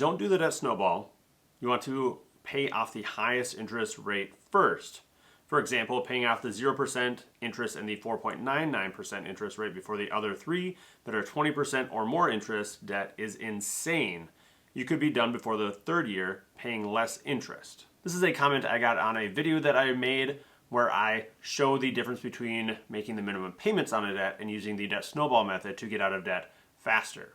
don't do the debt snowball. You want to pay off the highest interest rate first. For example, paying off the 0% interest and the 4.99% interest rate before the other three that are 20% or more interest debt is insane. You could be done before the third year paying less interest. This is a comment I got on a video that I made where I show the difference between making the minimum payments on a debt and using the debt snowball method to get out of debt faster.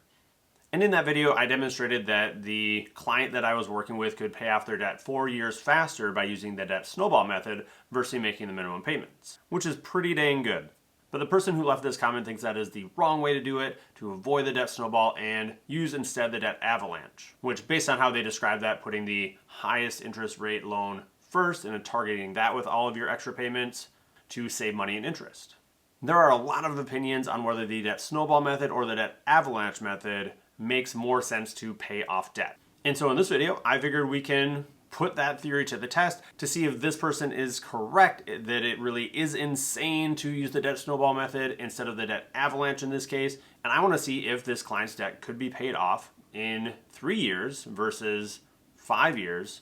And in that video, I demonstrated that the client that I was working with could pay off their debt 4 years faster by using the debt snowball method versus making the minimum payments, which is pretty dang good. But the person who left this comment thinks that is the wrong way to do it, to avoid the debt snowball and use instead the debt avalanche, which based on how they describe that, putting the highest interest rate loan first and then targeting that with all of your extra payments to save money and interest. There are a lot of opinions on whether the debt snowball method or the debt avalanche method makes more sense to pay off debt. And so in this video, I figured we can put that theory to the test to see if this person is correct, that it really is insane to use the debt snowball method instead of the debt avalanche in this case. And I want to see if this client's debt could be paid off in 3 years versus 5 years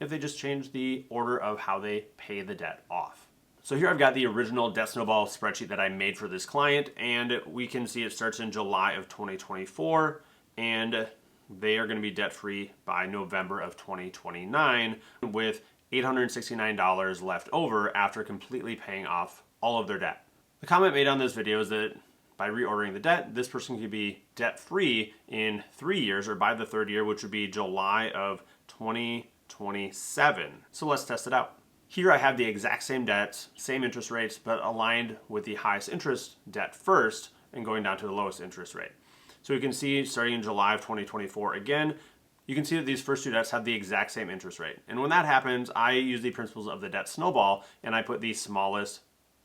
if they just change the order of how they pay the debt off. So here I've got the original debt snowball spreadsheet that I made for this client, and we can see it starts in July of 2024, and they are going to be debt-free by November of 2029 with $869 left over after completely paying off all of their debt. The comment made on this video is that by reordering the debt, this person could be debt-free in 3 years or by the third year, which would be July of 2027. So let's test it out. Here I have the exact same debts, same interest rates, but aligned with the highest interest debt first and going down to the lowest interest rate. So you can see starting in July of 2024 again, you can see that these first two debts have the exact same interest rate. And when that happens, I use the principles of the debt snowball and I put the smallest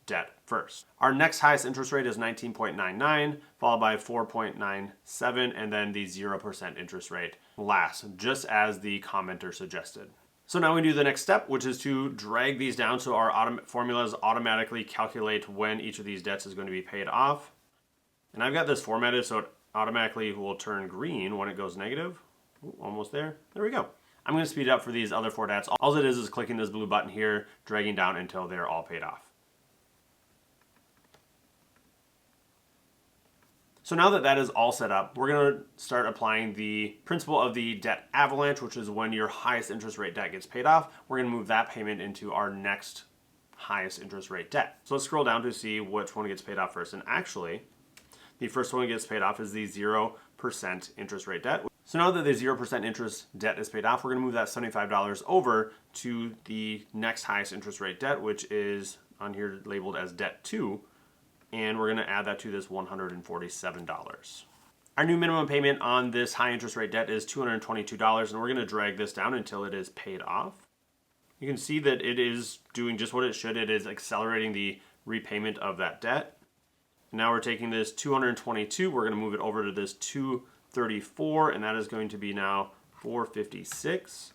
debt first. Our next highest interest rate is 19.99, followed by 4.97, and then the 0% interest rate last, just as the commenter suggested. So now we do the next step, which is to drag these down so our formulas automatically calculate when each of these debts is going to be paid off. And I've got this formatted so it automatically will turn green when it goes negative. Ooh, almost there. There we go. I'm going to speed it up for these other 4 debts. All it is clicking this blue button here, dragging down until they're all paid off. So now that that is all set up, we're going to start applying the principle of the debt avalanche, which is when your highest interest rate debt gets paid off. We're going to move that payment into our next highest interest rate debt. So let's scroll down to see which one gets paid off first. And actually, the first one that gets paid off is the 0% interest rate debt. So now that the 0% interest debt is paid off, we're going to move that $75 over to the next highest interest rate debt, which is on here labeled as debt 2. And we're going to add that to this $147. Our new minimum payment on this high interest rate debt is $222, and we're going to drag this down until it is paid off. You can see that it is doing just what it should. It is accelerating the repayment of that debt. Now we're taking this 222, we're going to move it over to this 234, and that is going to be now 456.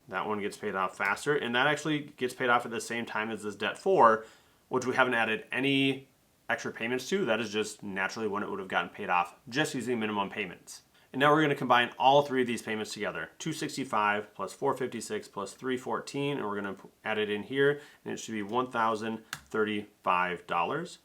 That one gets paid off faster, and that actually gets paid off at the same time as this debt 4, which we haven't added any extra payments to. That is just naturally when it would have gotten paid off just using minimum payments. And now we're going to combine all 3 of these payments together. 265 plus 456 plus 314, and we're going to add it in here, and it should be $1,035.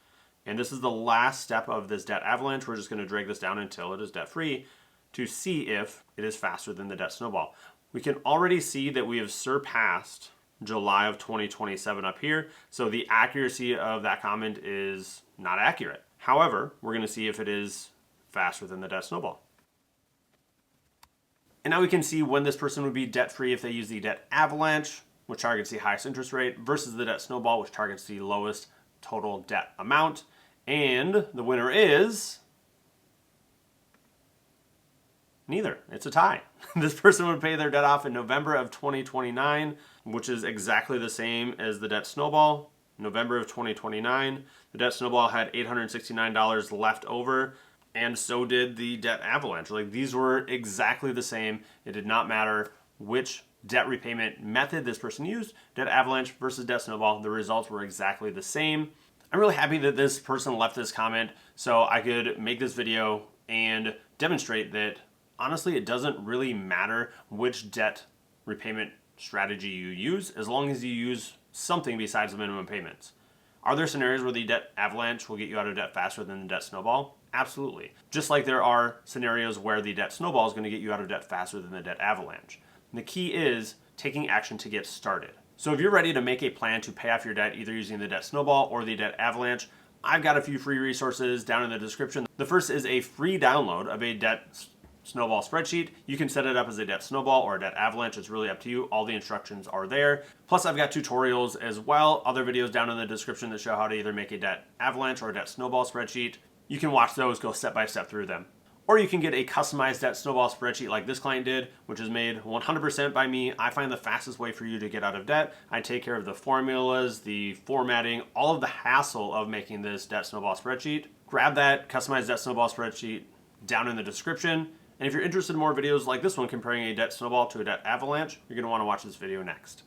And this is the last step of this debt avalanche. We're just going to drag this down until it is debt-free to see if it is faster than the debt snowball. We can already see that we have surpassed July of 2027 up here, so the accuracy of that comment is not accurate. However, we're going to see if it is faster than the debt snowball. And now we can see when this person would be debt-free if they use the debt avalanche, which targets the highest interest rate, versus the debt snowball, which targets the lowest total debt amount. And the winner is neither. It's a tie. This person would pay their debt off in November of 2029, which is exactly the same as the debt snowball. November of 2029, the debt snowball had $869 left over, and so did the debt avalanche. Like, these were exactly the same. It did not matter which debt repayment method this person used, debt avalanche versus debt snowball. The results were exactly the same. I'm really happy that this person left this comment so I could make this video and demonstrate that honestly, it doesn't really matter which debt repayment strategy you use as long as you use something besides the minimum payments. Are there scenarios where the debt avalanche will get you out of debt faster than the debt snowball? Absolutely. Just like there are scenarios where the debt snowball is going to get you out of debt faster than the debt avalanche. And the key is taking action to get started. So if you're ready to make a plan to pay off your debt either using the debt snowball or the debt avalanche, I've got a few free resources down in the description. The first is a free download of a debt snowball spreadsheet. You can set it up as a debt snowball or a debt avalanche. It's really up to you. All the instructions are there. Plus, I've got tutorials as well, other videos down in the description that show how to either make a debt avalanche or a debt snowball spreadsheet. You can watch those, go step by step through them. Or you can get a customized debt snowball spreadsheet like this client did, which is made 100% by me. I find the fastest way for you to get out of debt. I take care of the formulas, the formatting, all of the hassle of making this debt snowball spreadsheet. Grab that customized debt snowball spreadsheet down in the description. And if you're interested in more videos like this one comparing a debt snowball to a debt avalanche, you're going to want to watch this video next.